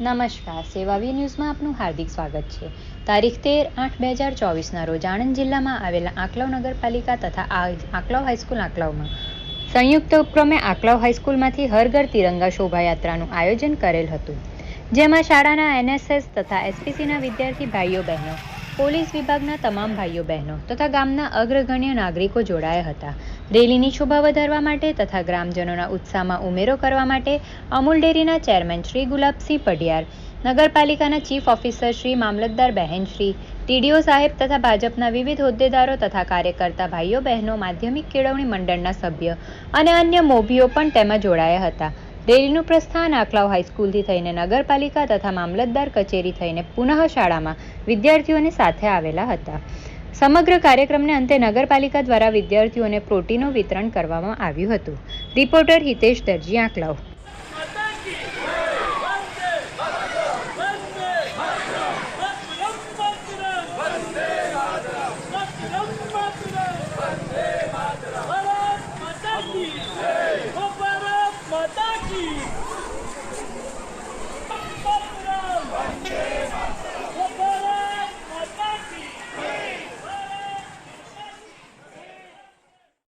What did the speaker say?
નમસ્કાર, સેવાવી ન્યૂઝમાં આપનું હાર્દિક સ્વાગત છે. તારીખ 13/8/2024ના રોજ આણંદ જિલ્લામાં આવેલા આંકલાવ નગરપાલિકા તથા આંકલાવ હાઈસ્કૂલ આંકલાવમાં સંયુક્ત ઉપક્રમે આંકલાવ હાઈસ્કૂલમાંથી હર ઘર તિરંગા શોભાયાત્રાનું આયોજન કરેલ હતું, જેમાં શાળાના NSS તથા SPCના વિદ્યાર્થી ભાઈઓ બહેનો, પોલીસ વિભાગના તમામ ભાઈઓ બહેનો તથા ગામના અગ્રગણ્ય નાગરિકો જોડાયા હતા. રેલીની શોભા વધારવા માટે તથા ગ્રામજનોના ઉત્સાહમાં ઉમેરો કરવા માટે અમૂલ ડેરીના ચેરમેન શ્રી ગુલાબસિંહ પઢિયાર, નગરપાલિકાના ચીફ ઓફિસર શ્રી, મામલતદાર બહેન શ્રી, TDO સાહેબ તથા ભાજપના વિવિધ હોદ્દેદારો તથા કાર્યકર્તા ભાઈઓ બહેનો, માધ્યમિક કેળવણી મંડળના સભ્ય અને અન્ય મોભીઓ પણ તેમાં જોડાયા હતા. રેલીનું પ્રસ્થાન આંકલાવ હાઈસ્કૂલથી થઈને નગરપાલિકા તથા મામલતદાર કચેરી થઈને પુનઃ શાળામાં વિદ્યાર્થીઓને સાથે આવેલા હતા. સમગ્ર કાર્યક્રમને અંતે નગરપાલિકા દ્વારા વિદ્યાર્થીઓને પ્રોટીનનું વિતરણ કરવામાં આવ્યું હતું. રિપોર્ટર હિતેશ દરજી, આંકલાવ.